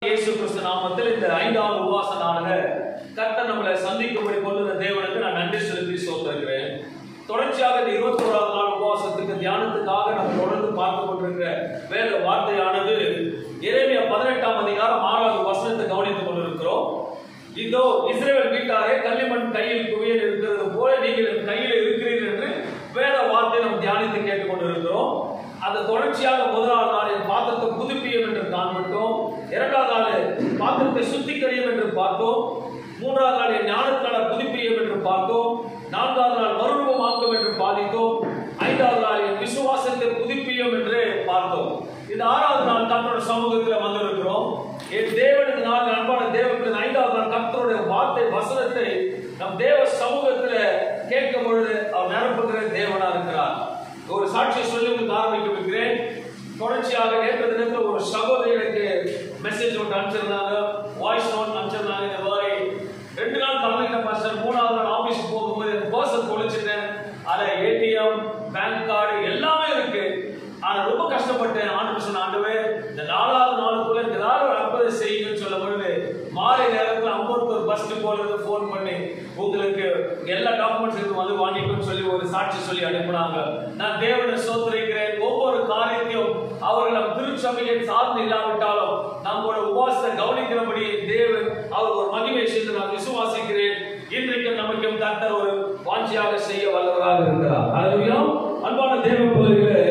இயேசு கிறிஸ்து நாமத்தில் இந்த 5வது உபவாச நாளில கர்த்தர் நம்மளை சந்திக்கும்படி கொண்டு தேவனுக்கு நான் நன்றி செலுத்தி ஸ்தோத்திரிக்கிறேன். தொடர்ச்சியாக இந்த 21வது நாள் உபவாசத்துக்கு தியானத்துக்காக நம்ம தொடர்ந்து பார்த்து கொண்டிருக்கிற வேத வார்த்தையானது எரேமியா 18ஆம் அதிகாரம் 6வது வசனத்தை கவனித்துக் கொண்டிருக்கிறோம். இதோ இஸ்ரவேல் வீட்டாரே, களிமண் கையில் குவியல் இருக்கிறது போல நீங்கள் என் கையில் இருக்கிறீர்கள் என்று வேத வார்த்தை நாம் தியானித்து கேட்டுக் கொண்டிருக்கிறோம். அந்த தொடர்ச்சியாக முதலாவது நாளில் பாத்திரத்தை புதுப்பியும் என்று காண்பிட்டோம். 2வது நாள் பாத்திரத்தை சுத்திகரியும் என்று பார்த்தோம். 3வது நாள் ஞானத்தால் புதுப்பியும் என்று பார்த்தோம். 4வது நாள் மறுரூபமாக்கும் என்று பாதித்தோம். 5வது நாள் விசுவாசத்தை புதுப்பியும் என்று பார்த்தோம். இந்த 6வது நாள் கர்த்தருடைய சமூகத்தில் வந்திருக்கிறோம். என் தேவனுக்கு நாள் அன்பான தேவனுக்கு 5வது நாள் கர்த்தருடைய வார்த்தை வசனத்தை நம் தேவ சமூகத்தில் கேட்கும் பொழுது அவர் நிரப்புகிற தேவனா இருக்கிறார். ஒரு சாட்சியை சொல்லி உங்களுக்கு ஆரம்பிக்க வைக்கிறேன். தொடர்ச்சியாக நேற்று தினத்தில் ஒரு சகோதரிக்கு மெசேஜ் ஒன்று அனுப்பிச்சிருந்தாங்க, வாய்ஸ் நோட் அனுப்பிச்சிருந்தாங்க. இந்த மாதிரி 2 நாள் தலைமையில பாஸ்டர், 3வது நாள் ஆபீஸ் போகும்போது என் பர்ஸை தொலைச்சிட்டேன். அதில் ஏடிஎம், பேங்க் கார்டு எல்லாமே இருக்கு. ஆனால் ரொம்ப கஷ்டப்பட்டேன். ஆண்டு சொன்ன ஆண்டவே, இந்த 4வது நாளுக்குள்ள ஏதாவது ஒரு அற்புதம் செய்யுங்கன்னு சொல்ல பொழுது மாலை நேரத்தில் 51 பஸ் டிப்போல ஃபோன் பண்ணி உங்களுக்கு எல்லா டாக்குமெண்ட்ஸ் வந்து வாங்கிக்கணும்னு சொல்லி ஒரு சாட்சி சொல்லி அனுப்பினாங்க. நான் தேவனை ஸ்தோத்திரிக்கிறேன். ஒவ்வொரு காரியத்தையும் அவர்கள் நம் திருச்சபையை சார்ந்து இல்லாவிட்டாலும் நம்மளோட உபவாசத்தை கவனிக்கிறபடி தேவன் அவர் ஒரு மகிமை செய்து நான் விசுவாசிக்கிறேன். இன்றைக்கு நமக்கு கர்த்தர் ஒரு வாஞ்சியாக செய்ய வல்லவராக இருக்கிறார். அல்லேலூயா. அன்பான தேவ பிள்ளைகளே,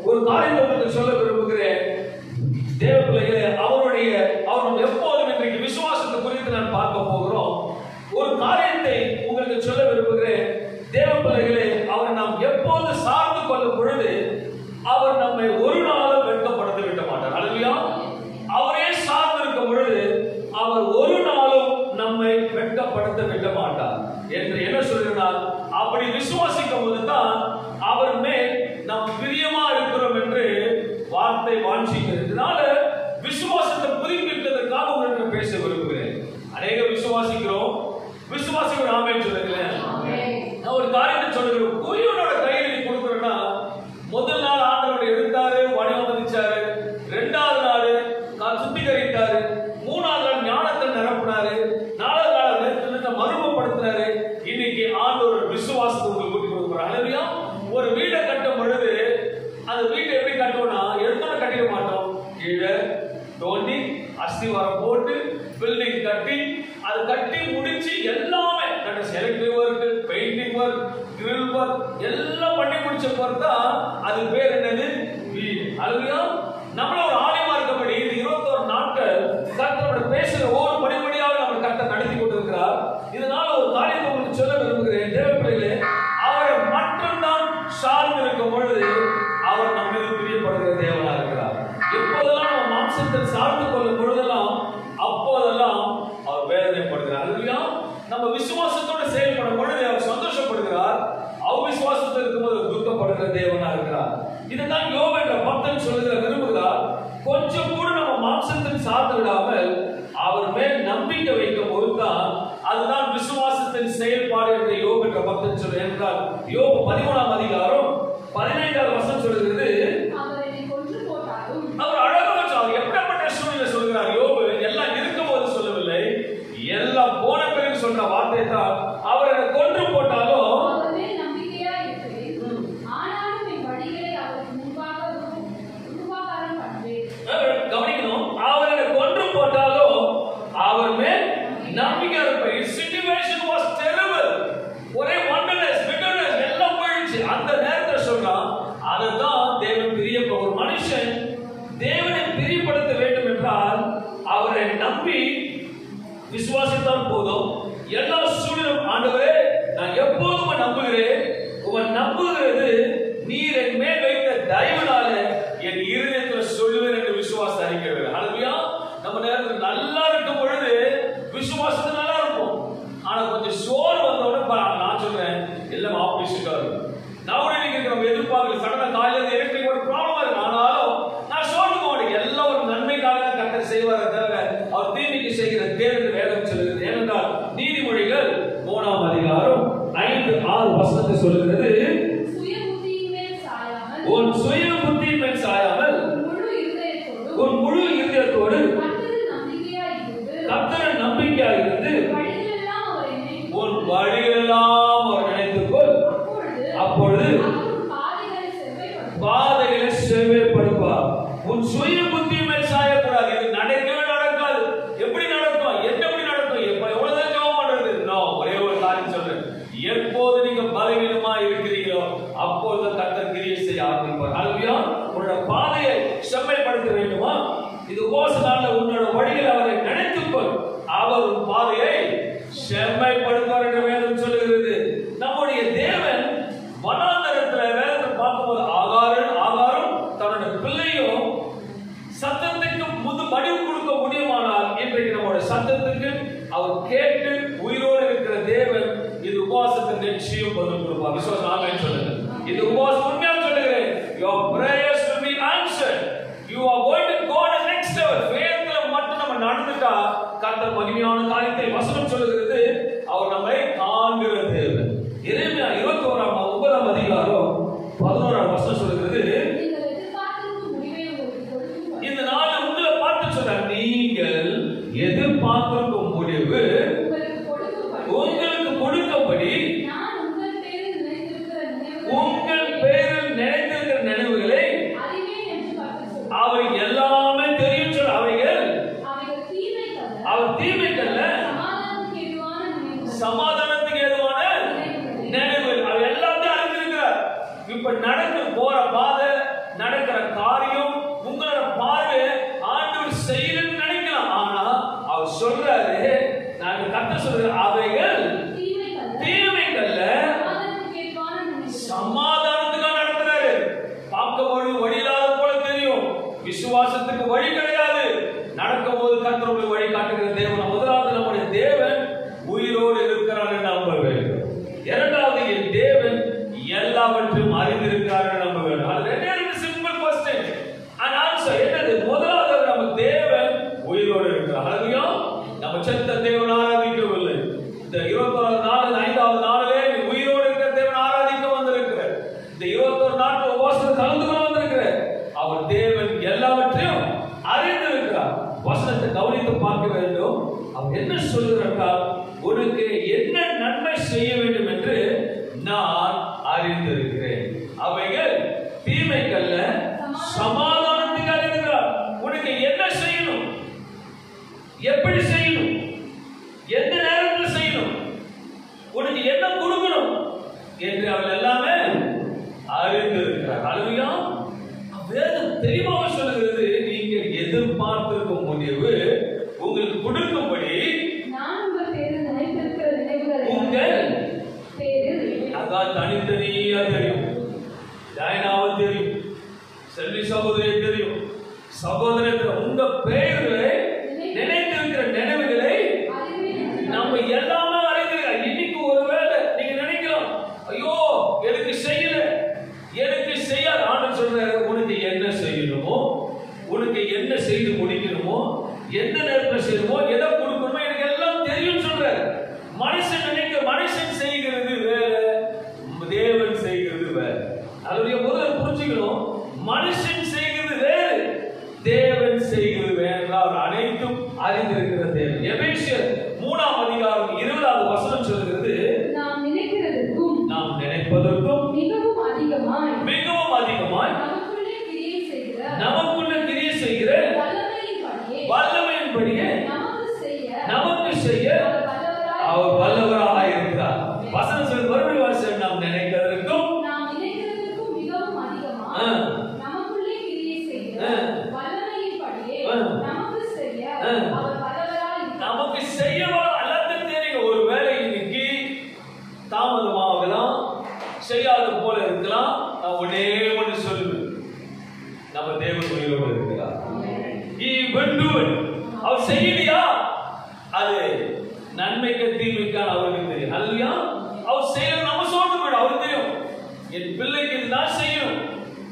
ஒரு காரியத்தை உங்களுக்கு சொல்ல விரும்புகிறேன். தேவ பிள்ளைகளே, அவர் எப்போதும் இன்றைக்கு விசுவாசத்தை குறித்து நான் பார்க்க போகிறோம். ஒரு காரியத்தை உங்களுக்கு சொல்ல விரும்புகிறேன். தேவ பிள்ளைகளே, அவர் நாம் எப்போது சார்ந்து கொள்ளும் பொழுது அவர் நம்மை ஒரு நாளும் வெட்கப்படுத்த விட மாட்டார். அல்லேலூயா. அவரே சார்ந்து இருக்கும் பொழுது அவர் ஒரு நாளும் நம்மை வெட்கப்படுத்த விட மாட்டார் என்று என்ன சொல்கிறார்? அப்படி விசுவாசிக்கும் போதுதான் அவர் மேல் நாம் பிரியமா இருக்கிறோம் என்று வார்த்தை வாஞ்சிக்கிறதுனால விசுவாசத்தை புதுப்பிப்பதற்காக உங்களுக்கு பேச விரும்புகிறேன். அநேக விசுவாசிக்கிறோம் ஆமென் சொல்லுங்களேன். நான் ஒரு காரியத்தை சொல்லுகிறேன். குருவியோட கையில் நீ கொடுக்குறேன்னா, முதல் நாள் ஆண்டவர் எடுத்தாரு, வடிவமைச்சாரு. 2வது நாள் சுத்திகரித்தாரு. 3வது நாள் ஞானத்தை நிரப்பினாரு. 4வது நாள் நேரத்தில் மறுபடுத்தினாரு. இன்னைக்கு ஆண்டவர் விசுவாசத்தை உங்களுக்கு கூட்டி கொடுக்குறாரு. அல்லேலூயா. ஒரு வீடை கட்டும் பொழுது அந்த வீட்டை எப்படி கட்டுவோம்னா, எடுத்தோட கட்டிட மாட்டோம். கீழே தோண்டி அஸ்திவாரம் போட்டு பில்டிங் கட்டி அது கட்டி முடிச்சு எல்லாமே electric work, painting work, grill work எல்லாம் பண்ணி முடிச்ச பொறுத்தான் அது பேர் என்னது? வீடு. அல்லேலூயா. நம்மள ஒரு ஆலயமா இருக்கபடி 21 நாட்கள் கர்த்தரோட பேசுற ஒவ்வொரு படிப்படியாக நம்ம கர்த்தர் நடத்தி கொண்டிருக்கிறார். இதனால ஒரு காரியத்தை உங்களுக்கு சொல்ல விரும்புகிறேன். தேவ பிள்ளைகளே, அவரை மட்டும்தான் சார்ந்து இருக்கும் பொழுது அவர் நம்ம மீது பிரியப்படுகிற தேவனா இருக்கிறார். எப்போதெல்லாம் நம்ம மாம்சத்தை சார்ந்து கொள்ளும் பொழுதெல்லாம் அப்போதெல்லாம் அவர் வேதனைப்படுகிறார். அல்லேலூயா. நம்ம விசுவாசத்தோடு செயல்படும் பொழுது அவர் சந்தோஷப்படுகிறார். அவிசுவாசத்தில் இருக்கும்போது துக்கப்படுகிற தேவனா இருக்கிறார். இதுதான் யோபு என்ற பக்தன் சொல்லுகிற விரும்புகிறார். கொஞ்சம் கூட நம்ம மாம்சத்தின் சார்ந்து விடாமல் அவர் மேல் நம்பிக்கை வைக்கும் பொழுதுதான் அதுதான் விசுவாசத்தின் செயல்பாடு என்று யோபு என்ற பக்தன் சொல்ல. என்றால் யோபு 13ஆம் அதிகாரம் 15வது வசனம் சொல்லுகிறது, அவர் அழகாக அவர் எப்படிப்பட்ட சூழ்நிலை சொல்கிறார். யோபு எல்லாம் இருக்கும் போது சொல்லவில்லை, எல்லாம் போன பிறகு சொன்ன வார்த்தை தான். அவர் என்னை கொன்று போட்டாலும் கவனிக்கணும், அவர் என்னை கொன்று போட்டாலும் அவர் மேல் நம்பிக்கையா இருப்பேன். Situation was terrible. ஒரே வண்டர்னஸ், பிட்டர்னஸ் எல்லாம் போயிடுச்சு. அந்த நேரத்தில் சொல்றான், அதுதான் தேவன் பிரியப்ப. ஒரு மனுஷன் தேவனை பிரியப்படுத்த வேண்டும் என்றால் அவரை நம்பி விசுவாசித்தால் போதும். எல்லா சூழலும் ஆண்டவரே நான் எப்போதும் நம்புகிறேன், உன் நம்புகிறது நீர் என் மேல் வைத்த தயவுனால என் இருதயத்தில் சொல்லுவேன் என்று விசுவாசம் அறிக்கிறார். அல்லேலூயா. நம்ம நேரத்தில் நல்லா இருக்கும் பொழுது விசுவாசத்தில் நல்லா இருக்கும். ஆனா கொஞ்சம் சோறு வந்தோட நான் சொல்றேன் எல்லாம் ஆப்போசிட்டா இருக்கும். நான் கூட நம்ம எதிர்பார்க்கல, சடனா காலையில் எலக்ட்ரிக் ஒரு ப்ராப்ளமா இருக்கு. ஆனாலும் நான் சோர்ந்து போனேன். எல்லாம் ஒரு நன்மைக்காக கர்த்தர் செய்வார். அவர் தீமைக்கு செய்கிற தேவன் வேதம் சொல்லுகிறது. ஏனென்றால் நீதிமொழிகள் 3ஆம் அதிகாரம் 5-6 வசனத்தை சொல்லுகிறது, உன் சுய புத்தியின் மேல் சாயாமல் உன் முழு இதயத்தோடு அவர் கேட்டு உயிரோடு இருக்கிற தேவன் இந்த உபவாசத்தை நிச்சயம் பதில் கொடுப்பார். விசுவாசம் ஆமென் சொல்லுங்க. இந்த உபவாசம் உண்மையாக சொல்லுகிறேன். Your prayers will be answered. You are going to go to next level. வேதத்துல மட்டும் நம்ம நடந்துட்டா கர்த்தர் மகிமையான காரியத்தை வசனம் சொல்லுகிறது. அவர் நம்மை காண்கிற தேவன். எரேமியா 21:9 அதிகாரம் 11 வசனம் சொல்லுகிறது. இந்த நாள் உங்களை பார்த்து சொல்றார், நீங்கள் எதிர்பார்த்திருக்கும் முடிவு உங்களுக்கு கொடுக்கப்படி உங்கள் பேரில் நினைத்திருக்கிற நினைவுகளை அவை எல்லாமே தெரியும் சொல்ல. அவைகள் அவர் தீமைக்கல்ல சமாதானத்துக்கு ஏதுவான நினைவுகள். அவை எல்லாத்தையும் அறிந்திருக்கிறார். இப்ப நடந்து போற பாதை, நடக்கிற காரியம், உங்களோட பார்வை ஆண்டவர் செய்யணும்னு நினைக்கலாம். ஆனா அவர் சொல்றாரு, நாங்க கர்த்தர் சொல்றாரு, அவைகள் தீமைக்கல்ல சமாதானத்துக்காக நடத்துறாரு. பார்க்கும்போது வழி இல்லாத போல தெரியும், விசுவாசத்துக்கு வழி கிடையாது. நடக்கும் போது கர்த்தருடைய வழி காட்டுகிற தேவன். முதலாவது நம்முடைய தேவன் உயிரோடு இருக்கிறார் என்று நம்ப வேண்டும். இரண்டாவது என் தேவன் எல்லாவற்றையும் அறிந்திருக்கிறார் என்று நம்ப வேண்டும். அது ரெண்டு சிம்பிள் क्वेश्चन and answer. என்னது? முதலாவது நம்ம தேவன் உயிரோடு இருக்கிறார். ஹalleluya. நம்ம செத்த தேவனை ஆராதிக்கவில்லை. இந்த 21 நாள் 5வது நாளிலே உயிரோடு இருக்கிற தேவனை ஆராதிக்க வந்திருக்கிறார். இந்த 21 நாள் உபவாசத்தில் கலந்து கொள்ள வந்திருக்கிறார். அவர் தேவன் எல்லாவற்றையும் அறிந்திருக்கிறார். வசனத்தை கவனித்து பார்க்க வேண்டும். அவர் என்ன சொல்லுகிறார்? உனக்கு என்ன நன்மை செய்ய வேண்டும் என்று நான் அறிந்திருக்கிறேன். அவைகள் தீமைக்கல்ல சமாதானத்துக்கு அறிந்திருக்கிறார். உனக்கு என்ன செய்யணும், எப்படி செய்யணும், எந்த நேரத்தில் செய்யணும், உனக்கு என்ன கொடுக்கணும் என்று அவள் எல்லாமே அறிந்திருக்கிறார். ஹalleluya. வேதம் தெளிவாக சொல்லுகிறது, நீங்கள் எதிர்பார்த்திருக்கும் முடிவு உங்களுக்கு கொடுக்கும்படி நான் உங்கள் பேரில் நினைத்திருக்கிற நினைவுகளை உங்கள் பேரில் அதான் தனித்தனியா தெரியும். டைனாவை தெரியும், செல்வி சகோதரியை தெரியும், சகோதரர் உங்க பெயர்களை நினைத்திருக்கிற நினைவுகளை நம்ம எல்லாமே அறிந்திருக்கிறோம். இன்னைக்கு ஒருவேளை நீங்க நினைக்கலாம், ஐயோ எனக்கு செய்யல, எனக்கு செய்யாத. ஆண்டவர் சொல்றாரு, உனக்கு என்ன செய்யணுமோ, உனக்கு என்ன செய்து முடிக்கணுமோ, எந்த நேரத்தில் செய்யணுமோ, எதை கொடுக்கணுமோ எனக்கு எல்லாம் தெரியும் சொல்றாரு. மனுஷன் நினைக்க, மனுஷன் செய்கிறது வேற, தேவன் செய்கிறது வேற. அதனுடைய முதல்ல புரிஞ்சுக்கணும், மனுஷன் செய்கிறது வேறு, தேவன் செய்கிறது வேற. அனைத்தும் அறிந்திருக்கிற தேவன். எபேசியர் 3ஆம் அதிகாரம் 20வது வசனம் சொல்கிறது, நாம் நினைக்கிறதற்கும் நாம் நினைப்பதற்கும் மிகவும் அதிகமாய் நமக்குள்ளே கிரியை செய்கிற வல்லமையின்படியே நமக்கு செய்ய அவர் வல்லவராக இருக்கிறார். வசனம் சொல்றது மறுபடியும் வாசிக்கிறேன், நாம் நினைக்கிறதற்கும் மிகவும் அதிகமாய் நமக்குள்ளே கிரியை செய்கிற வல்லமையின்படியே நமக்கு செய்ய அவர் வல்லவராக இருக்கிறார். நமக்கு செய்யவா எல்லாத்தையும் தெரியும். ஒரு வேலை இன்னைக்கு தாமதமாகலாம், செய்யாத போல இருக்கலாம். நான் ஒன்னே ஒன்று சொல்லுவேன், நம்ம தேவன் உயிரோடு இருக்கிறார். He will do it. அவர் செய்யலையா, அது நன்மைக்கு தீமைக்கான அவருக்கு தெரியும். அல்லையா, அவர் செய்யணும், நம்ம சோர்ந்து போயிடும். அவருக்கு தெரியும், என் பிள்ளைக்கு இதுதான் செய்யணும்,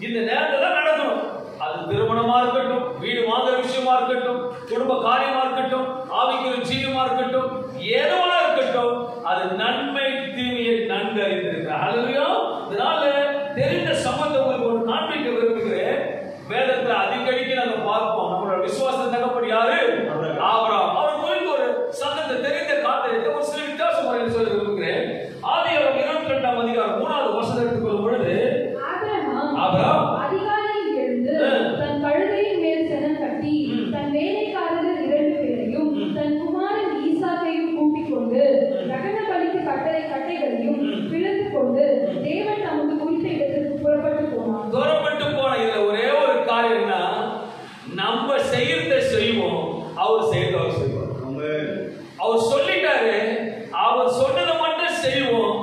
இந்த நேரத்தில் தான் நடக்கணும். அது திருமணமா இருக்கட்டும், வீடு வாங்குற விஷயமா இருக்கட்டும், குடும்ப காரியமா இருக்கட்டும், ஆவிக்குரிய ஜீவமா இருக்கட்டும், ஏதோனா இருக்கட்டும், அது நன்மை தீமையை நன்கு அறிந்திருக்கிறார். ஹalleluya. இதனால தெரிந்த சம்பந்தம் உங்களுக்கு ஒரு காண்பிக்க விரும்புகிறேன். வேதத்துல அடிக்கடிக்கு நாங்க பார்ப்போம், நம்மளோட விசுவாசத்தை தகப்படி யாரு? ஆபிரகாம். அவர் குறித்து ஒரு சங்கத்தை தெரிந்த காரியத்தை ஒரு சில வித்தியாச முறையில் சொல்ல விரும்புகிறேன். ஆதியாகமம் 22ஆம் அதிகாரம் 3வது வசனத்தை எடுத்துக்கொள்ளும் பொழுது, ஆபிரகாம் அதிகாலையில் எழுந்து தன் கழுதையின் மேல் செனம் கட்டி தன் வேலைக்காரர்கள் 2 பேரையும் தன் குமாரன் ஈசாக்கையும் கூட்டிக் கொண்டு தகன பலிக்கு கட்டைகளையும் பிளந்து கொண்டு தேவன் தமக்கு குறித்த இடத்திற்கு புறப்பட்டு போனான். இதுல ஒரே ஒரு காரியம்னா, நம்ம செய்யறத செய்வோம், அவர் செய்யறத அவர் செய்வார். அவர் சொல்லிட்டாரு, அவர் சொன்னதை மட்டும் செய்வோம்,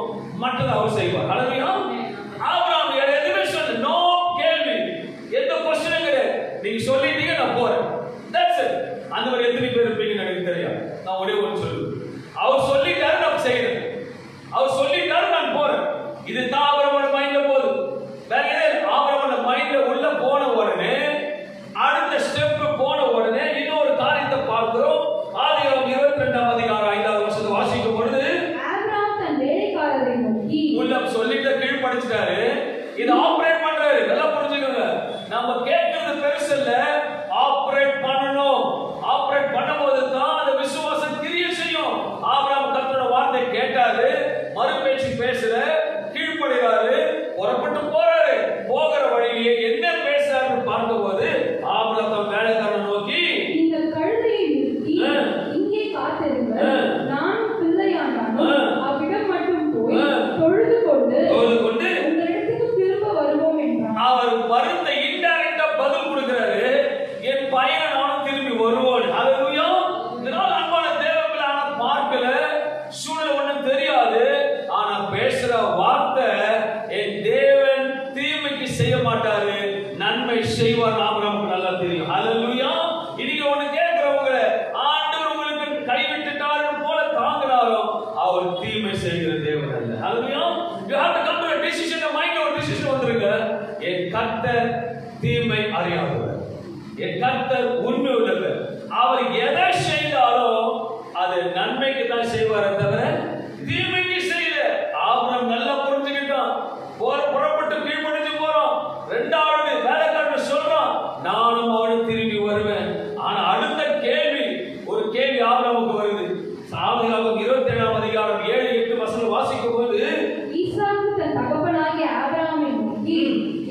மற்றது அவர் செய்வார். ஹalleluya. ஆபிரகாம் எதுவுமே சொல்ல, நோ கேள்வி, எந்த क्वेश्चन கிடையாது. நீங்க சொல்லிட்டீங்க, நான் போறேன். That's it. அந்த மாதிரி எத்தனை பேர் இருப்பீங்கன்னு எனக்கு தெரியும். நான் ஒரே ஒன்று சொல்லுவேன், என் கர்த்தர் உண்மை உள்ளவர். அவர் எதை செய்தாலும் அது நன்மைக்கு தான் செய்வாரே தவிர தீமைக்கு செய்யல. ஆபிரகாம் நல்லா புரிஞ்சுக்கிட்டான். புறப்பட்டு கீழ்ப்படிஞ்சு போறோம். ரெண்டாவது வேலைக்காரன் சொல்றான், நானும் அவனும் திரும்பி வருவேன். ஆனா அடுத்த கேள்வி, ஒரு கேள்வி ஆபிரகாமுக்கு வருது. ஆபிரகாம் 27ஆம் அதிகாரம் 7-8 வசனம் வாசிக்கும் போது, ஈசாக்கு தன் தகப்பனாகிய ஆபிரகாமை நோக்கி,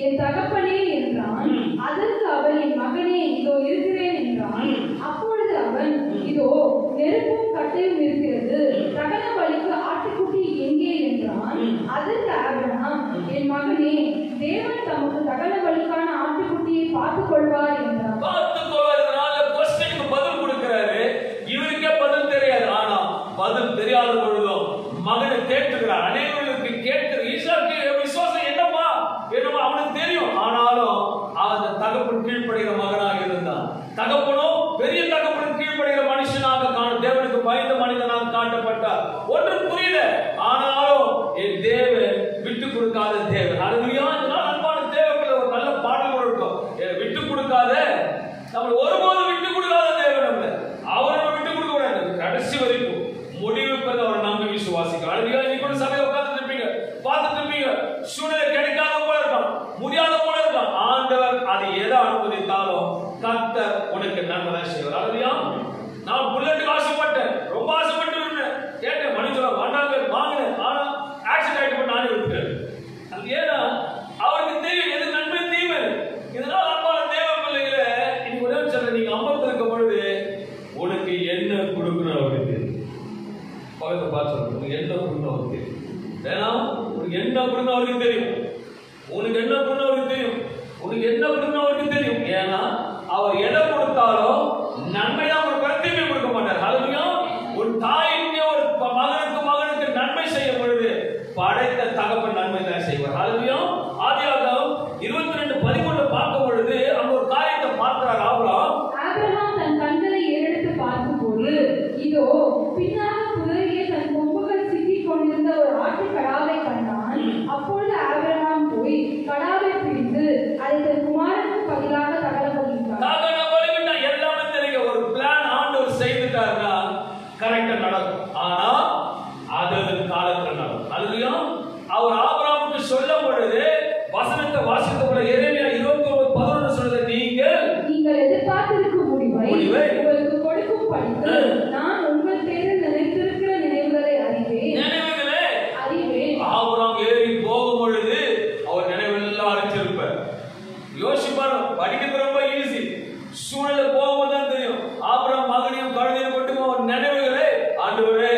என் தகப்பனே என்றான். அதற்கு அவன், என் மகனே, இதோ இருக்கிறேன் என்றான். அப்பொழுது அவன், இதோ நெருப்பும் கட்டையும் இருக்கிறது, தகன பலிக்கு ஆட்டுக்குட்டி எங்கே என்றான். அதற்கு ஆபிரகாம், என் மகனே, தேவன் தமக்கு தகன பலிக்கான ஆட்டுக்குட்டியை பார்த்துக் கொள்வார் என்றான். பார்த்துக் கொள்வதனால क्वेश्चனுக்கு பதில் கொடுக்கிறாரு. இவருக்கே பதில் தெரியாது. ஆனா பதில் தெரியாத பொழுதும் மகனை கேட்டுக்கிறார். அனைவருக்கு கேட்கிற ஈசாக்கு விசுவாசம் என்னமா அவனுக்கு தெரியும். ஆனாலும் அந்த தகப்பன் கீழ்ப்படுகிற மகனாக இருந்தான். தகப்பனும் பெரிய தகப்பன் கீழ்ப்படுகிற மனுஷனாக தேவனுக்கு பயந்த மனிதனாக காட்டப்பட்டார். ஒன்று புரியல. ஆனாலும் என் தேவன் விட்டு கொடுக்காத தேவன். ஹல்லேலூயா. இதனால் அன்பான தேவனுக்கு ஒரு நல்ல பாடல் இருக்கும். விட்டு கொடுக்காத, நம்ம ஒருபோதும் விட்டு கொடுக்காத தேவன். நம்ம அவரை விட்டு கொடுக்க கூடாது. கடைசி வரைக்கும் முடிவுப்பது அவர் நம்பி விசுவாசிக்க. ஹல்லேலூயா. இன்னைக்கு கூட சபையில உட்கார்ந்துட்டு இருப்பீங்க, பார்த்துட்டு இருப்பீங்க. சூழ்நிலை கிடைக்காத போல இருக்கான், முடியாத போல இருக்கான். ஆண்டவர் அதை எதை அனுமதித்தாலும் கர்த்தர் உனக்கு நன்மை செய்வார். ஹல்லேலூயா. நான் புல்லட்டுக்கு ஆசைப்பட்டேன், ரொம்ப ஆசைப்பட்டு இருந்தேன். கேட்டேன், மனிதரா வாண்டாங்க வாங்கினேன். ஆனா ஆக்சிடென்ட் ஆயிட்டு நானே விட்டுட்டேன். அது ஏன்னா அவருக்கு தெரியும் எது நன்மை தீமை. இதனால் அன்பான தேவ பிள்ளைகளை இன்னைக்கு உடனே சொல்றேன், நீங்க அமர்ந்து இருக்கும் பொழுது உனக்கு என்ன கொடுக்கணும் அவருக்கு தெரியும். பக்கத்தை பார்த்து சொல்லுங்க, என்ன கொடுக்கணும் அவருக்கு தெரியும். ஏன்னா உனக்கு என்ன கொடுக்கணும் அவருக்கு தெரியும். உனக்கு என்ன கொடுக்கணும் அவருக்கு தெரியும். உனக்கு என்ன கொடுக்கணும் அவருக்கு தெரியும். ஏன்னா அவர் எதை கொடுத்தாலும் நன்மையா ஒரு பிரதிமை கொடுக்க மாட்டார். ஹல்லேலூயா. ஒரு தாய்க்கு ஒரு மகனுக்கு நன்மை செய்யும் பொழுது படைத்த தகப்பன் நன்மை தான் செய்வார். ஹல்லேலூயா. ஆதியாகமம் 22:13 பார்க்கும் பொழுது அங்க ஒரு காரியத்தை பார்க்கிறார் ஆபிரகாம். ஆபிரகாம் தன் கண்களை ஏறெடுத்து பார்க்கும்போது, இதோ பின்னாக புதரிலே தன் கொம்புகள் சிக்கிக் கொண்டிருந்த ஒரு ஆட்டுக்கடாவை கண்டான். அப்பொழுது ஆபிரகாம் போய் கடாவை பிடித்து அதை தன் குமாரனுக்கு பதிலாக தகன பலியிட்டார். எல்லாமே தெரியும். ஒரு பிளான் ஆண்டவர் செய்துட்டாருன்னா கரெக்டா நடக்கும். ஆனா அது காலத்தில் நடக்கும். ஹல்லேலூயா. அவர் ஆபிரகாமுக்கு சொல்லும் பொழுது வசனத்தை வாசித்த போல எரேமியா 21:11 சொல்றது, நீங்கள் எதிர்பார்த்திருக்கும் முடிவை உங்களுக்கு கொடுக்கும் படித்து நான் உங்கள் பேரில் நினைத்திருக்கிற நினைவுகளை அறிவேன். ஆபிரகாம் ஏறி போகும் பொழுது அவர் நினைவெல்லாம் அறிஞ்சிருப்பார். யோசிப்பார். படிக்கிறது ரொம்ப ஈஸி, சூழல போகும்போது தான் தெரியும். ஆபிரகாம் மகனையும் கழுதையும் கொண்டு அவர் நினைவுகளே, ஆண்டவரே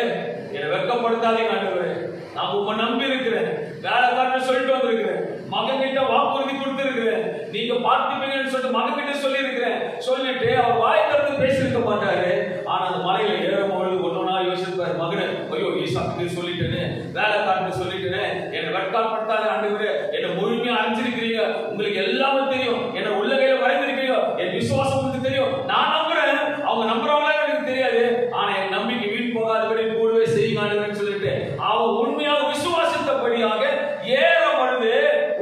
என்னை வெட்கப்படுத்தாதீங்க ஆண்டவரே, நான் உங்க நம்பி இருக்கிறேன், வேலைக்காரன் சொல்லிட்டு வந்திருக்கிறேன், மகன் கிட்ட வாக்குறுதி கொடுத்திருக்கிறேன், நீங்க பார்த்துப்பீங்கன்னு சொல்லிட்டு மகன் கிட்ட சொல்லி இருக்கிறேன். சொல்லிட்டு அவர் வாய் திறந்து பேசியிருக்க மாட்டாரு. ஆனா அந்த மலையில ஏறும்பொழுது ஒன்னொன்னா யோசிப்பாரு, மகனே ஐயோ ஈசாக்கு சொல்லிட்டேன்னு, வேலைக்காரன் சொல்லிட்டேன்னு, என்னை வெட்கப்படுத்தாத ஆண்டவரே, என்னை முழுமையா அறிஞ்சிருக்கிறீங்க, உங்களுக்கு எல்லாமே தெரியும், என்னை உள்ள கையில வரைந்திருக்கீங்க, என் விசுவாசம் உங்களுக்கு தெரியும், நான் நம்புறேன், அவங்க நம்புறவங்களா எனக்கு தெரியாது, ஆனா என் நம்பிக்கை வீண் போகாதபடி கூடவே செய்யுங்கன்னு சொல்லிட்டு அவன் உண்மையாக விசுவாசித்தபடியாக ஏற பொழுது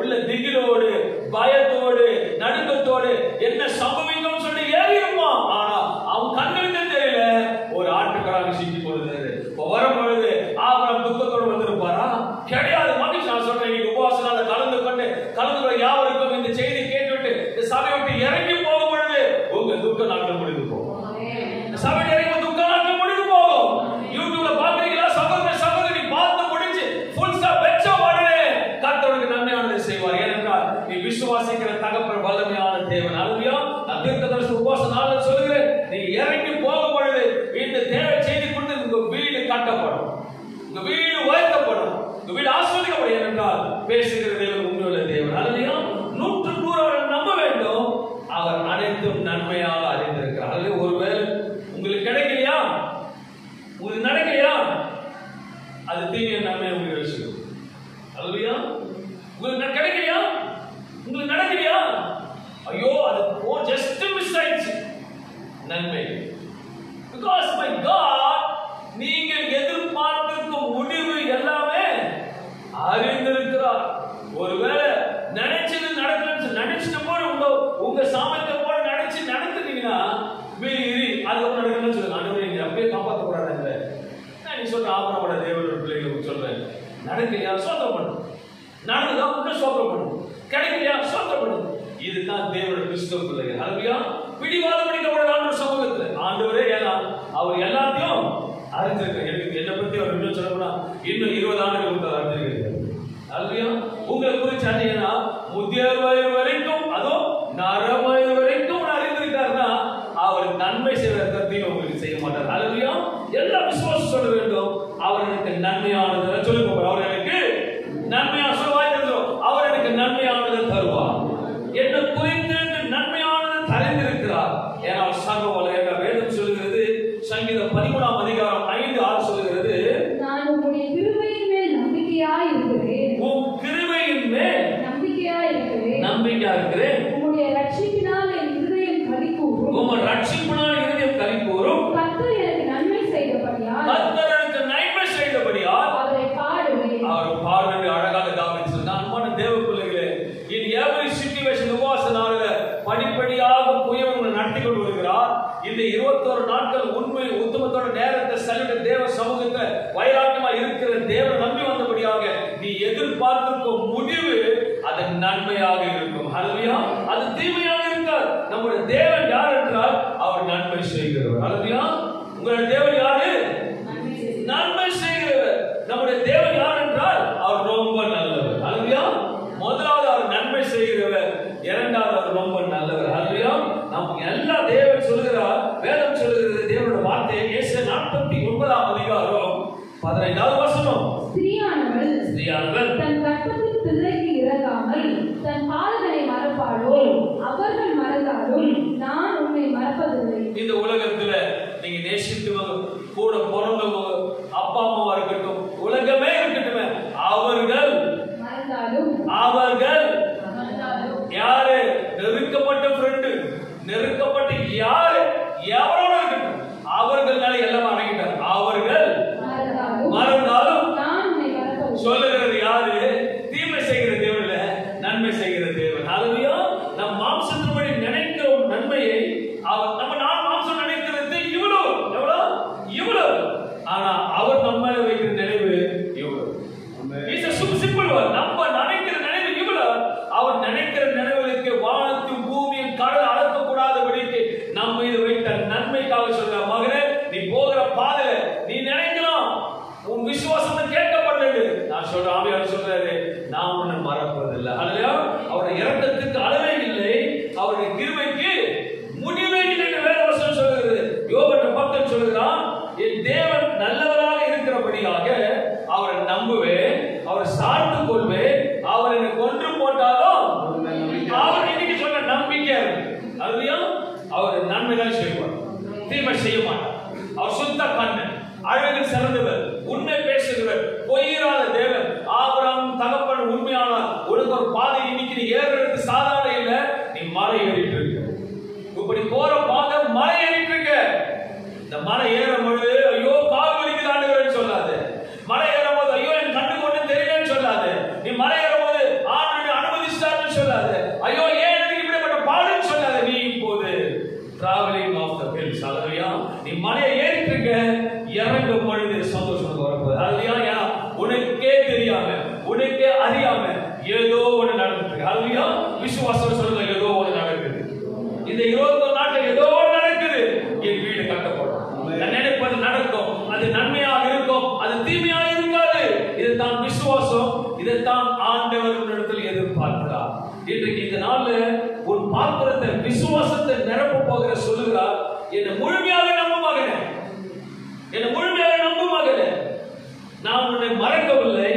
உள்ள திகிலோடு பயத்தோடு நடுக்கத்தோடு என்ன சம்பவிக்கும் சொல்லி ஏறி இருப்பான். ஆனா அவன் கண்ணுக்கு தெரியல ஒரு ஆட்டுக்கடாக சிக்கி கொள்ளுது. வரும் பொழுது ஆபிரகாம் துக்கத்தோடு வந்திருப்பாரா? கிடையாது. மகிழ்ச்சி. நான் சொல்றேன், இன்னைக்கு உபவாசனால கலந்து யாவருக்கும் இந்த செய்தி கேட்டுவிட்டு இந்த சபையை விட்டு இறங்கி போகும் பொழுது உங்க துக்க நாட்கள் முடிந்து போகும். சபையில் இறங்கி துக்க நாட்கள் முடிந்து போகும். யூடியூப்ல பாக்குறீங்களா? சகோதரி பார்த்து முடிஞ்சு ஃபுல் ஸ்டாப் வெச்ச உடனே கர்த்தருக்கு நன்மையானதை செய்வார். ஏனென்றால் நீ விசுவாசிக்கிற தகப்பன் வல்லமையான தேவன். ஹல்லேலூயா. நான் தீர்க்கதரிசி உபவாச நாளில் சொல்கிறேன், நீ இறங்கி போகும் பொழுது இந்த தேவை செய்தி கொடுத்து உங்க வீடு கட்டப்படும், உங்க வீடு உயர்த்தப்படும், உங்க வீடு ஆசீர்வதிக்கப்படும். ஏனென்றால் பேசுகிற தேவன் உண்மையுள்ள தேவன். ஹல்லேலூயா. 100% அவரை நம்ப வேண்டும். அவர் அனைத்தும் நன்மையாக அறிந்திருக்கிறார். ஹல்லேலூயா. ஒருவேளை உங்களுக்கு கிடைக்கலையா, உங்களுக்கு நடக்கலையா, அது தீமைய நன்மை உங்களுக்கு யோசிக்கும். ஹல்லேலூயா. உங்களுக்கு கிடைக்கலையா, உங்களுக்கு நடக்கலையா, ஐயோ அது ஜஸ்ட் மிஸ் ஆயிடுச்சு, நன்மை. Because my God, நீங்கள் எதிர்பார்த்திருக்கும் முடிவு எல்லாமே அறிந்திருக்கிறார். ஒருவேளை அதுக்கப்புறம் நடக்கணும்னு சொல்லுங்க. ஆண்டவரே நீங்க அப்படியே காப்பாற்றக்கூடாது. நான் நீ சொல்ற ஆபரவோட தேவனோட பிள்ளைகளுக்கு சொல்றேன், நடக்கலையா சோத்திரம் பண்ணு, நடந்ததா இன்னும் சோத்திரம் பண்ணு, கிடைக்கலையா சோத்திரம் பண்ணு. இதுதான் தேவனோட கிறிஸ்தவ பிள்ளைகள். ஹல்லேலூயா. பிடிவாதம் பிடிக்கப்படாத ஆண்டவர் சமூகத்துல ஆண்டவரே ஏன்னா அவர் எல்லாத்தையும் அறிஞ்சிருக்காரு. எனக்கு என்னை பத்தி அவர் இன்னும் சொல்லணும்னா இன்னும் 20 ஆண்டுகள் கொடுத்து அறிஞ்சிருக்காரு. ஹல்லேலூயா. உங்களை குறிச்சு அறியனா முதியோர் வயது வரைக்கும் அதுவும் நரவயது வரைக்கும் அறிந்திருக்காருன்னா அவர் நன்மை செய்கிற கருத்தையும் உங்களுக்கு செய்ய மாட்டார். ஹல்லேலூயா. எல்லாம் விசுவாசம் சொல்ல வேண்டும். அவர் எனக்கு நன்மையானதை சொல்லுங்க. அவர் எனக்கு நன்மையான சொல்வாய் தருவோம். அவர் எனக்கு நன்மையானதை தருவார். என்ன குறித்து நன்மையானதை தரைந்திருக்கிறார். ஏன்னா சர்வ வல்லமையுள்ள வேதம் சொல்லுகிறது, சங்கீதம் 13ஆம் அதிகாரம் 5-6 சொல்லுகிறது, நான் உம்முடைய கிருபையின் மேல் நம்பிக்கையாய் இருக்கிறேன். உம் கிருபையின் மேல் நம்பிக்கையாய் இருக்கிறேன். நம்பிக்கையாய் இருக்கிறேன். உம்முடைய ரட்சிப்பினால் என் இதயம் களிகூரும். உம்முடைய ரட்சிப்பினால் இதயம் களிகூரும். கர்த்தர் எனக்கு நன்மை செய்தபடியால், கர்த்தர் எனக்கு நன்மை செய்தபடியால் அவரை பாடுவேன். அவர் பாடுவது அழகாக தாவீது நான் அன்பான தேவ பிள்ளைகளே, இன் எவரி சிச்சுவேஷன் உபவாசனால படிப்படியாக புயவங்களை நடத்தி கொண்டு வருகிறார். இந்த 21 நாட்கள் உண்மை உத்தமத்தோட நேரத்தை செலவிட்ட தேவ சமூகத்தை வைராக்கியமா இருக்கிற தேவ நம்பி வந்தபடியாக நீ எதிர்பார்த்திருக்கும் முடிவு அது நன்மையாக இருக்கும். ஹல்லேலூயா. அது தீமையாக இருக்காது. நம்முடைய தேவன் யார் என்றால் அவர் நன்மை செய்கிறவர். ஹல்லேலூயா. உங்களுடைய தேவன் யாரு? நன்மை செய்கிறவர். நம்முடைய தேவன் யார் என்றால் அவர் ரொம்ப நல்லவர். ஹல்லேலூயா. முதலாவது அவர் நன்மை செய்கிறவர், இரண்டாவது அவர் ரொம்ப நல்லவர். ஹல்லேலூயா. நமக்கு எல்லா தேவன் சொல்லுகிறார், வேதம் சொல்லுகிறது தேவனுடைய வார்த்தை. ஏசாயா 49ஆம் அதிகாரம் 15வது வசனம், ஸ்திரீயானவள் தன் கற்பத்தின் பிள்ளைக்கு இறங்காமல் தன் பாலகனை மறப்பாளோ, அவர்கள் மறந்தாலும் நான் உன்னை மறப்பதில்லை. இந்த உலகத்துல நீங்க நேசித்தவங்க கூட பிறந்தவங்க அப்பா அம்மாவா இருக்கட்டும், உலகமே இருக்கட்டும், அவர்கள் மறந்தாலும் யாரு நெருக்கப்பட்ட ஃப்ரெண்டு, நெருக்கப்பட்ட யாரு எவரோட இருக்கட்டும், அவர்களால எல்லாம் அடங்கிட்டார். அவர்கள் மறந்தாலும் சொல்லுகிறது யாரு? தீமை செய்கிற தேவன் இல்ல, நன்மை செய்கிற தேவன். ஹல்லேலூயா. நம் மாம்சத்தின்படி நினைக்கிற நன்மையை நம்ம மாம்சம் நினைக்கிறது இவ்வளவு, ஆனா அவர் நம்ம மேல வைக்கிற நினைவு இவ்வளவு. நம்ம நினைக்கிற நினைவு இவ்வளவு, அவர் நினைக்கிற நினைவுகளுக்கு வானத்தையும் பூமியும் கடல் அளக்கக்கூடாதபடிக்கு நம்ம இது வைத்த நன்மைக்காக சொல்ற மகனே, நீ போகிற பாதையில நீ நினைக்கலாம் உன் விசுவாசத்தை கேட்கப்பட்டது. நான் சொல்ற ஆவியானவர் சொல்றாரு, நான் உன்னை மறப்பதில்லை. ஹல்லேலூயா. அவருடைய இரக்கத்துக்கு அளவே இல்லை, அவருடைய கிருபைக்கு முடிவே இல்லை என்று வேதவசனம் சொல்லுகிறது. யோபு பக்தன் சொல்லுகிறான், என் தேவன் நல்லவராக இருக்கிறபடியாக அவரை நம்புவேன், அவரை சார்ந்து கொள்வேன், அவர் என்னை கொன்று போட்டாலும் அவர் இன்னைக்கு சொன்ன நம்பிக்கை. ஹல்லேலூயா. அவர் நன்மைதான் செய்வார், தீமை செய்ய மாட்டார். அவர் சுத்த கண்ணன், அழகில் சிறந்தவர், உண்மை பேசுகிறவர், பொய்யிராத தேவன். ஆபிரகாம் தகப்பன் உண்மையானார். உனக்கு ஒரு பாதை இன்னைக்கு நீ ஏறுறது சாதாரண இல்ல, நீ மலை ஏறிட்டு இருக்க. இப்படி போற பாதை மலை ஏறிட்டு இருக்க. இந்த மலை ஏறும் பொழுது ஐயோ கால் வலிக்குது ஆண்டவரேன்னு சொல்லாது. மலை ஏறும் போது ஐயோ என் கண்ணு கொண்டு தெரியலன்னு சொல்லாது. நீ மலை ஏறும் போது ஆண்டவர் அனுமதிச்சாருன்னு சொல்லாது. ஐயோ ஏன் எனக்கு இப்படிப்பட்ட பாடுன்னு சொல்லாது. நீ இப்போது டிராவலிங் ஆஃப் தி ஹில்ஸ். ஹல்லேலூயா. நீ மலையை ஏறிட்டு இருக்க, இறங்கும் பொழுது சந்தோஷம் வரப்போகுது. ஹல்லேலூயா. உனக்கே தெரியாம, உனக்கே அறியாம ஏதோ ஒன்று நடந்துட்டு. ஹல்லேலூயா. விசுவாசம் சொல்லுங்க, ஏதோ ஒன்று நடக்குது. இந்த 21 நாட்கள் ஏதோ ஒன்று நடக்குது. என் வீடு கட்டப்படும், நான் நினைப்பது நடக்கும், அது நன்மையாக இருக்கும், அது தீமையாக இருக்காது. இதுதான் விசுவாசம், இதைத்தான் ஆண்டவர் உன்னிடத்தில் எதிர்பார்க்கிறார். இன்றைக்கு இந்த நாள்ல ஒரு பாத்திரத்தை விசுவாசத்தை நிரப்ப போகிற சொல்லுகிறார், என்னை முழுமையாக நம்பு மகனே, என்னை முழுமையாக நம்பு மகனே, நான் உன்னை மறக்கவில்லை,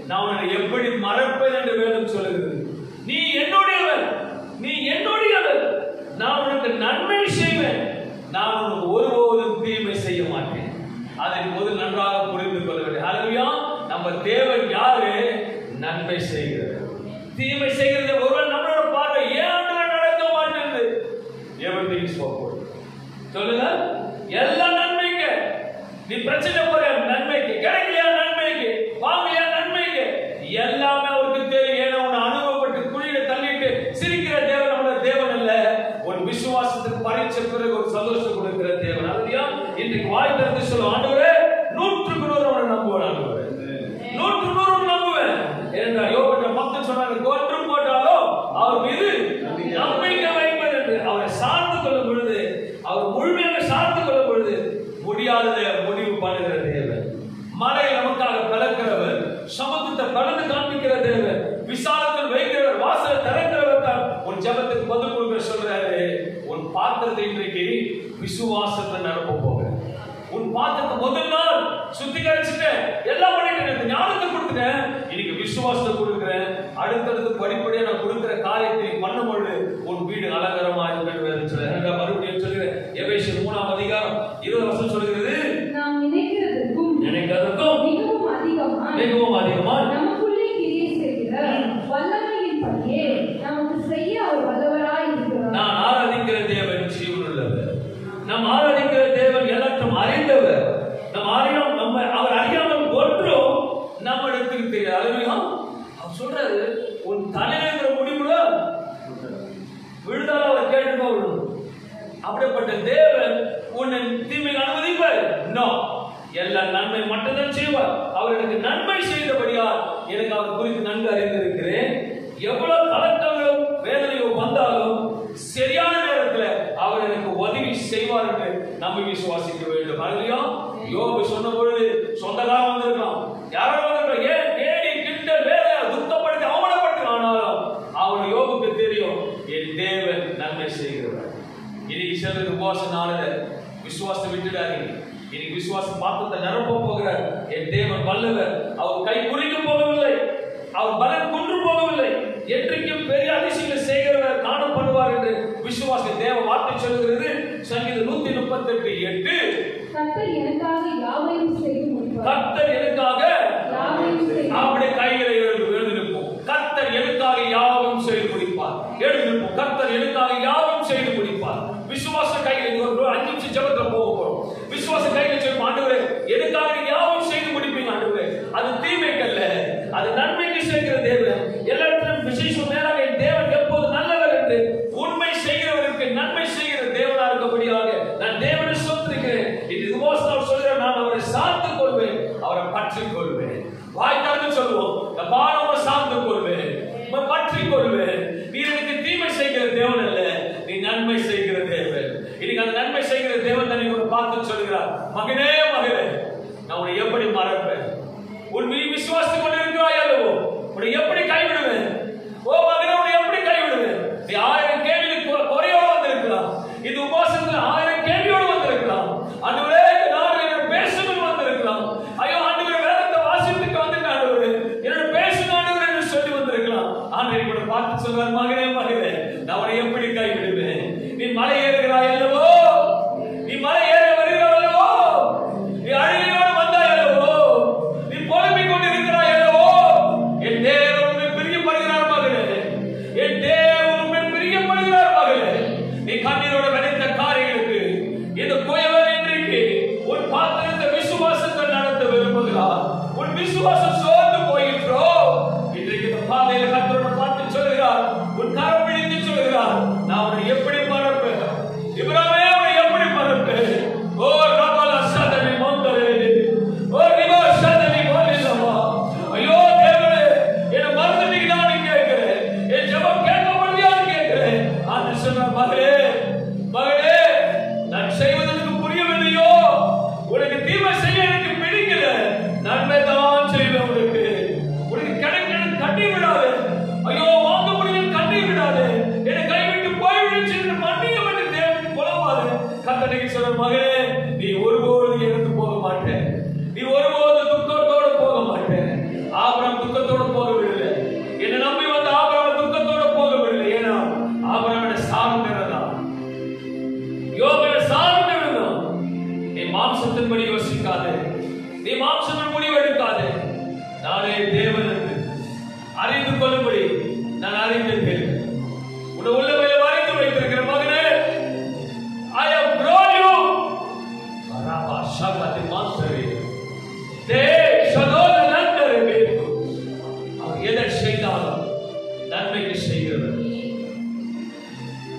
நான் உன்னை எப்படி மறப்பேன் என்று வேதம் சொல்லுகிறது. நீ என்னுடையவன், நீ என்னுடையவன், நான் உனக்கு நன்மை செய்வேன், நான் உனக்கு ஒருபோதும் தீமை செய்ய மாட்டேன். அதை முதல் நன்றாக புரிந்து கொள்ள வேண்டும். ஹல்லேலூயா. நம்ம தேவன் யாரு? நன்மை செய்கிறவர். தீமை செய்கிறது ஒருவன் நம்மளோட பார்வை ஏன் நடக்க மாட்டேங்குது? everything is for good. சொல்லுங்க, எல்லா நன்மைக்கு. நீ பிரச்சனை போற நன்மைக்கு, கிடைக்கலையா நன்மைக்கு, வாங்கலையா நன்மைக்கு, எல்லாமே அவருக்கு தெரியும். ஏன்னா உன்னை அனுபவப்பட்டு குழியில தள்ளிட்டு சிரிக்கிற தேவன் நம்மளோட தேவன் அல்ல. ஒரு விசுவாசத்துக்கு பரீட்சை பிறகு ஒரு சந்தோஷம் கொடுக்கிற தேவன். இன்றைக்கு வாய் திறந்து சொல்லுவோம், ஆண்டவரே 100க்கு 100 அவனை நம்புவேன், ஆண்டவரே 100க்கு 100 நம்புவேன். ஏனென்றால் யோபுடைய பக்தன் சொன்னாங்க, கொன்று போட்டாலும் அவர் மீது நம்பிக்கை வைப்பது என்று. அவரை சார்ந்து கொள்ளும் பொழுது, அவர் முழுமையாக சார்ந்து கொள்ளும் பொழுது முடியாததை முடிவு பண்ணுகிற தேவன், மலை நமக்காக பிளக்கிறவர், சமுத்திரத்தை பிளந்து காண்பிக்கிற தேவன், விசாலத்தில் வைக்கிறவர், வாசலை திறக்கிறவர் தான் உன் ஜெபத்துக்கு பதில் கொடுக்க சொல்றாரு. உன் பாத்திரத்தை இன்றைக்கு விசுவாசத்தை நிரப்ப போக, உன் பாத்திரத்தை முதல் நாள் சுத்திகரிச்சுட்டேன், எல்லாம் பண்ணிட்டேன், ஞானத்தை கொடுத்துட்டேன், இன்னைக்கு விசுவாசத்தை கொடுக்கிறேன். அடுத்தடுத்து படிப்படியா நான் கொடுக்கிற காரியத்தை பண்ணும் பொழுது உன் வீடு அலங்காரமா இருக்கிறது. மறுபடியும் சொல்கிறேன், எபேசியர் 3ஆம் அதிகாரம் 20 வசனம் சொல்கிறது, நாம் நினைக்கிறதற்கும் மிகவும் அதிகமாய் நமக்குள்ளே கிரியை செய்கிற வல்லமையின்படியே நமக்கு செய்ய அவர் வல்லவராய் இருக்கிறார். நான் ஆராதிக்கிற தேவன் ஜீவனுள்ளவர், நாம் ஆராதிக்கிற தேவன் எல்லாத்தையும் அறிந்தவர். அவர் அறியாமல் ஒன்றும் நம்மிடத்துக்கு தெரியாது. அவர் சொல்றாரு, உன் தலையில முடிவுல விழுந்தாலும் அவர் கேட்டுக்கோ. அப்படிப்பட்ட தேவன் உன்னை தீமை அனுமதிப்பார்? நோ, எல்லா நன்மை மட்டும்தான் செய்வார். அவர் எனக்கு நன்மை செய்தபடியா எனக்கு அவர் குறித்து நன்கு அறிந்திருக்கிறேன். எவ்வளவு கலக்கங்களும் வேதனையும் வந்தாலும் சரியான நேரத்தில் அவர் எனக்கு உதவி செய்வார் என்று நம்பி விசுவாசிக்க வேண்டும். அதுலயா யோபு சொன்ன பொழுது சொந்தக்காரன் வந்திருக்கான், யாரோ வந்திருக்கான், ஏன் தேடி கிட்ட வேலை துக்கப்படுத்தி அவமானப்படுத்தி, ஆனாலும் அவன் யோபுக்கு தெரியும் என் தேவன் நன்மை செய்கிறவர். இன்னைக்கு சிலருக்கு உபவாசம் நாளத விசுவாசத்தை விட்டுடாதீங்க. இன்னைக்கு விசுவாசம் பாத்திரத்தை நிரப்ப போகிறார். என் தேவன் வல்லவர், அவர் கை குறிக்க போகவில்லை, அவர் பலன் கொன்று போகவில்லை, என்றைக்கும் பெரிய அதிசயங்களை செய்கிறவர் காணப்படுவார் என்று விசுவாச தேவ வார்த்தை சொல்கிறது. சங்கீதம் 138:8, கர்த்தர் எனக்காக யாவையும் செய்து முடிப்பார். கர்த்தர் எனக்காக அவருடைய கைகளை எழுந்திருப்போம். கர்த்தர் எனக்காக யாவையும் செய்து முடிப்பார். எழுந்திருப்போம். கர்த்தர் எனக்காக யாவையும் செய்து முடிப்பார். விசுவாச கையில் ஒரு 5 நிமிஷம் ஜெபத்துல போவோம். விசுவாச கையில சொல்லும், ஆண்டவரே எனக்காக யாவும் செய்து முடிப்பீங்க ஆண்டவரே. அது தீமைக்கல்ல, அது நன்மைக்கு செய்கிற தேவன். எல்லாத்திலும் விசேஷம் மேலாக என் தேவன் எப்போது நல்லவர் என்று உண்மை செய்கிறவருக்கு நன்மை செய்கிற தேவனா இருக்கபடியாக நான் தேவனை சொத்திருக்கிறேன். இது உபவாசம் சொல்கிறேன், நான் அவரை சார்ந்து கொள்வேன், அவரை பற்றிக் கொள்வேன். வாய் திறந்து சொல்லுவோம், நான் அவரை சார்ந்து கொள்வேன், பற்றிக் கொள்வேன். நீ எனக்கு தீமை செய்கிற தேவன் அல்ல, நீ நன்மை செய்கிற தேவன். இன்னைக்கு அந்த நன்மை செய்கிற தேவன் தன்னை கூட பார்த்து சொல்கிறார், மகனே மகளே, நான் உன்னை எப்படி மறப்பேன்? உன் விசுவாசித்து கொண்டு இருக்கிறாய் அல்லவோ, உன்னை எப்படி கைவிடுவேன்? ஓ மகனே, உன்னை எப்படி கைவிடுவேன்? நீ 1000 கேள்வி குறையோடு வந்திருக்கலாம், இது உபவாசத்தில் 1000 கேள்வியோடு வந்திருக்கலாம். ஆண்டவரே, நான் பேசணும் வந்திருக்கலாம். ஐயோ ஆண்டவரே, வேதத்தை வாசித்துக்கு வந்து ஆண்டவரே என்னோட பேசணும் ஆண்டவரே என்று சொல்லி வந்திருக்கலாம். ஆண்டவரை கூட பார்த்து சொல்வார், மகனே மகளே, நான் உன்னை எப்படி கைவிடுவேன்? நீ மலை ஏறுகிறாய் அல்லவோ, நீ மலை ஏற வருகிறாய் அல்லவோ, நீ அழுகையோடு வந்தாய் அல்லவோ, நீ புலம்பிக் கொண்டு இருக்கிறாய் அல்லவோ, என் தேவன் உன்னை பிரியப்படுகிறார் மகளே, என் தேவன் உன்னை பிரியப்படுகிறார் மகளே. நீ கண்ணீரோட விளைத்த காரியங்களுக்கு இந்த குயவன் இன்றைக்கு உன் பாத்திரத்தை விசுவாசத்தை நடத்த விரும்புகிறார். உன் விசுவாசம் சோர்ந்து போயிற்றோ, இன்றைக்கு இந்த பாதையில கர்த்தரோட பார்த்து சொல்கிறார், உன் கரம் பிடித்து சொல்கிறார், நான் உன்னை எப்படி மறப்பேன்? இப்ராஹிமே, உன்னை எப்படி மறப்பேன்? ஓ ரபல சதனி மந்தரே, ஓ நிவா சதனி மோலிலவா. ஐயோ தேவனே, என்ன மறந்துட்டீங்களான்னு கேட்கிறேன், என் ஜெபம் கேட்கப்படுதியான்னு கேட்கிறேன். ஆண்டு சொன்ன, மகளே மகளே, நான் செய்வதற்கு புரியவில்லையோ, உனக்கு தீமை செய்ய எனக்கு பிடிக்கல, நன்மை தான் செய்வேன் உனக்கு. உனக்கு கிடைக்கணும் கண்ணி விடாது, ஐயோ வாங்க முடியும் கண்ணி விடாது, என்னை கைவிட்டு போய்விடுச்சு என்று மன்னியும் என்று தேவனுக்கு புலவாது. கர்த்தருக்கு சொல்ற, மகளே, நீ ஒருபோது இறந்து போக மாட்டேன், நீ ஒருபோது துக்கத்தோடு போக மாட்டேன். ஆபிரகாம் துக்கத்தோடு போகவில்லை, என்னை நம்பி வந்த ஆபிரகாம் துக்கத்தோடு போகவில்லை. ஏன்னா ஆபிரகாம் சார்ந்திருந்தான், யோபு சார்ந்திருந்தான். நீ மாம்சத்தின்படி யோசிக்காதே, நீ மாம்சத்தின் முடிவு எடுக்காதே, நானே தேவன் என்று அறிந்து கொள்ளும்படி நான் அறிந்திருக்கிறேன். உன் உள்ளமையில அறிந்து வைத்திருக்கிற மகனே, I have grown you. Arafah ஷகதி மாஸ்டரே, தே ஷதோல நந்தரே பேரு. அவர் எதை செய்தாலும் நன்மைக்கு செய்கிறவர்.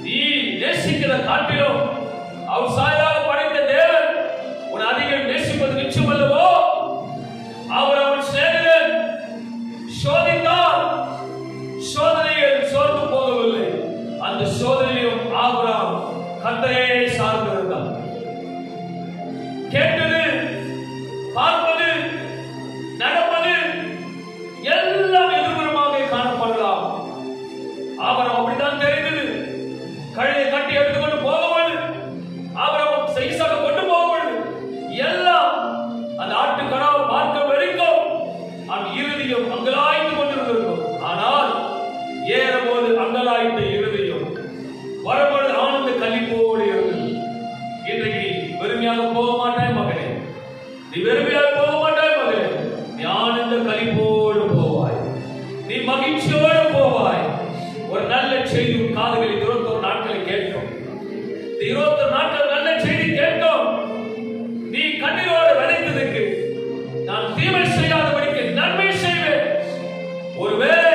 நீ நேசிக்கிற காட்டிலும் அவர் சாயலாக படைத்த தேவன் நீ வெறுமையாய் போக மாட்டாய் மகளே, நீ ஆனந்த களிப்போடு போவாய், நீ மகிழ்ச்சியோடு போவாய். ஒரு நல்ல செய்தி உன் காதுகளில் 21 நாட்களில் கேட்கும். 21 நாட்கள் நல்ல செய்தி கேட்கும். நீ கண்ணீரோடு விதைத்ததுக்கு நான் தீமை செய்யாதபடிக்கு நன்மை செய்வேன். ஒருவேளை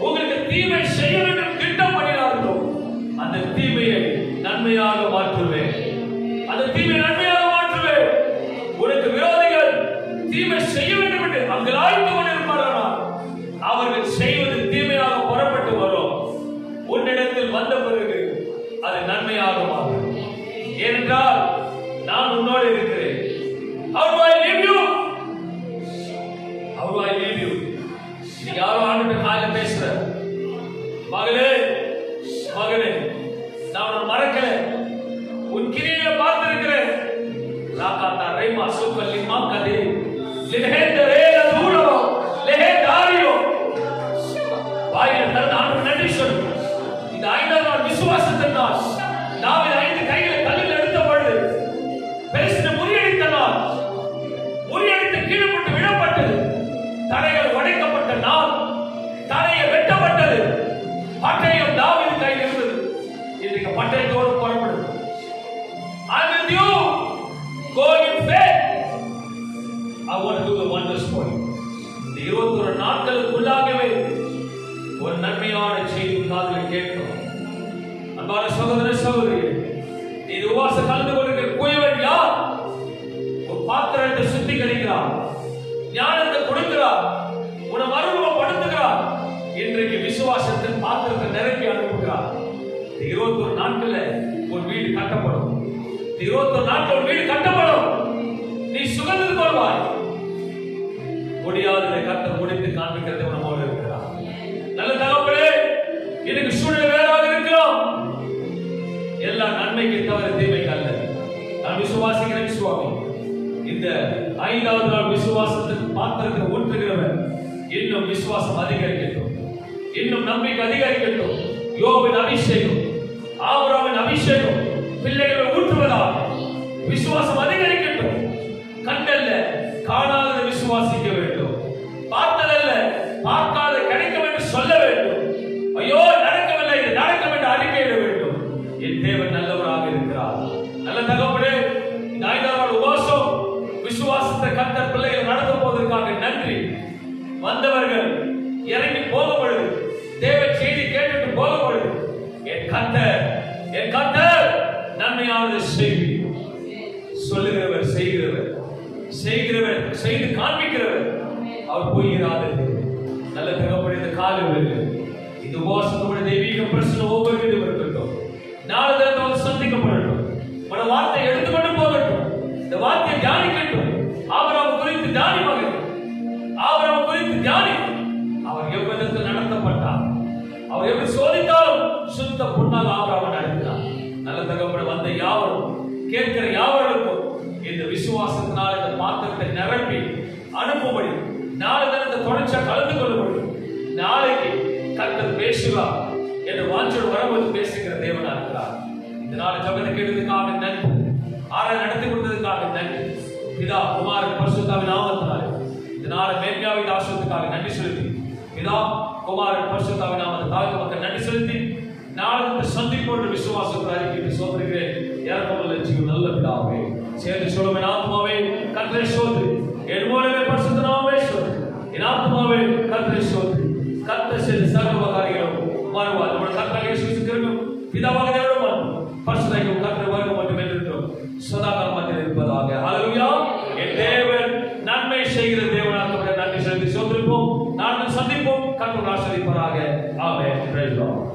உங்களுக்கு தீமை செய்ய வேண்டும் திட்டம் பண்ணினார்களோ அந்த தீமையை நன்மையாக மாற்றுவேன். அந்த தீமையை நன்மையாக மாற்றுவேன். உனக்கு விரோதிகள் தீமை செய்ய வேண்டும் என்று அங்கலாய்த்து கொண்டிருப்பார்கள். அவர்கள் செய்வது தீமையாக புறப்பட்டு வரும். உன்னிடத்தில் வந்த பிறகு அது நன்மையாக மாறும். ஏனென்றால் நான் உன்னோடு இருக்கிறேன். How do I leave you? How do I leave you? நீ யாரோ ஆண்டு காலையில பேசுற மகளே, மகனே, நான் உன்னை மறக்கல, உன் கிரியை பார்த்திருக்கிறேன். ராகாத்தா ரேமா சுக்கல்லி மாக்கதே லிஹேந்தரே லதூரோ லிஹேதாரியோ. வாயில திறந்து ஆண்டவருக்கு நன்றி சொல்லு. இந்த 5ஆம் நாள் விசுவாசத்தின் நாள். தாவீது 5 கைகளை கல்லில் எடுத்த பொழுது பெலிஸ்தரை முறியடித்த நாள். முறியடித்து கீழ்பட்டு விழப்பட்டது. தடைகள் உடைக்கப்பட்ட நாள். தலையை வெட்டப்பட்டது. பட்டயம் தாவீது கையில் இருந்தது. இன்றைக்கு பட்டயத்தோடு புறப்படுது. I with you. Go in faith. I want to do the wonders for you. இந்த 21 நாட்களுக்குள்ளாகவே ஒரு நன்மையான செய்தி காதில் கேட்கும். அன்பான சகோதர சகோதரியே, இது உபவாச கலந்து கொண்டிருக்கிற குயவன் யார்? ஒரு பாத்திரத்தை சுத்திகரிக்கிறார், ஞானத்தை கொடுக்கிறார், உன்னை மறுரூபப்படுத்துகிறார். இன்றைக்கு விசுவாசத்தின் பாத்திரத்தை நிரப்பி அனுப்புகிறார். 21 நாட்கள்ல ஒரு வீடு கட்டப்படும். 21 நாட்கள் வீடு கட்டப்படும். நீ சுகந்து கொள்வாய். முடியாததை கர்த்தர் முடித்து காண்பிக்கிறது நம்மோடு இருக்கிறார். நல்ல தகப்பனே, இன்னைக்கு சூழ்நிலை வேறாக இருக்கலாம். எல்லா நன்மைக்கு தவிர தீமைக்கு அல்ல. நான் விசுவாசிக்கிறேன் சுவாமி. இந்த 5ஆவது நாள் விசுவாசத்துக்கு பாத்திரத்தை ஊற்றுகிறவன் இன்னும் விசுவாசம் அதிகரிக்கட்டும், இன்னும் நம்பிக்கை அதிகரிக்கட்டும். யோபின் அபிஷேகம், ஆபிரகாமின் அபிஷேகம் பிள்ளைகளை ஊற்றுவதால் விசுவாசம் அதிகரிக்கட்டும். கண்டல்ல காணாத விசுவாசிக்க வேண்டும். பார்த்ததல்ல பார்க்காத கிடைக்கும் என்று சொல்ல வேண்டும். ஐயோ நடக்கவில்லை, இது நடக்கும் என்று அறிக்கையிட வேண்டும். என் தேவன் நல்லவராக இருக்கிறார். நல்ல தகப்பனே, இந்த 5ஆம் நாள் உபவாசம் விசுவாசத்தை கர்த்தர் பிள்ளைகள் நடத்த போவதற்காக நன்றி. வந்தவர்கள் இறங்கி போகும் பொழுது, தேவ செய்தி கேட்டுட்டு போகும் பொழுது, என் கர்த்தர் நன்மையானது செய்வி. சொல்லுகிறவர் செய்கிறவர், செய்கிறவர் செய்து காண்பிக்கிறவர், அவர் பொய்யிராது. நல்ல தகப்பனே, இந்த காலையில் இந்த உபவாசத்தோட தெய்வீக பிரச்சனை ஒவ்வொரு வீடும் இருக்கட்டும். நாலு தடவை சந்திக்கப்படட்டும். உன வார்த்தை எடுத்துக்கொண்டு போகட்டும். இந்த வார்த்தையை தியானிக்கட்டும். ஆபிரகாம் குறித்து தியானி மகன், ஆபிரகாம் குறித்து தியானி. அவர் எவ்விதத்தில் நடத்தப்பட்டார், அவர் எப்படி சோதித்தாலும் சுத்த பொன்னாக ஆபிரகாம் நடத்தினார். நல்ல தகப்பனே, வந்த யாவரும் கேட்கிற யாவருக்கும் இந்த விசுவாசத்தினால் இந்த பாத்திரத்தை நிரப்பி அனுப்பும்படி, நாலு தினத்தை தொடர்ச்சியா கலந்து கொள்ளும்படி, நாளைக்கு கர்த்தர் பேசுவார் என்று வாஞ்சோடு வரும்போது பேசுகிற தேவனா இருக்கிறார். இந்த நாளை ஜபத்தை கேட்டதுக்காக நன்றி. ஆராய் நடத்தி கொடுத்ததுக்காக நன்றி. பிதா குமாரன் பரிசுத்தாவின் நாமத்தினாலே இந்த நாளை மேன்மையாவின் ஆசீர்வாதத்துக்காக நன்றி செலுத்தி, பிதா குமாரன் பரிசுத்தாவின் நாமத்துக்காக மக்கள் நன்றி செலுத்தி, நாளை சந்திப்போன்ற விசுவாசத்தை அறிவித்து சோதரிக்கிறேன். இறக்கமுள்ள ஜீவன் நல்ல பிதாவே, சேர்ந்து சொல்லுவேன் ஆத்மாவே கர்த்தரை சோதரி, என் மூலமே பரிசுத்த நாமமே சோதரி, என் ஆத்மாவே கர்த்தரை சோதரி. கர்த்தர் செய்த சகல காரியங்களும் மாறுவார். நம்முடைய கர்த்தராகிய இயேசு கிறிஸ்துவின் பிதாவாகிய தேவனும் பரிசுத்தரையும் கர்த்தர் வருகை மட்டும் என்றும் சதா காலத்தில் இருப்பதாக. ஹல்லேலூயா. என் தேவன் நன்மை செய்கிற தேவனாக நன்றி செலுத்தி சோதரிப்போம். நாங்கள் சந்திப்போம். கர்த்தர் ஆசீர்வதிப்பாராக. ஆமென். Praise the Lord.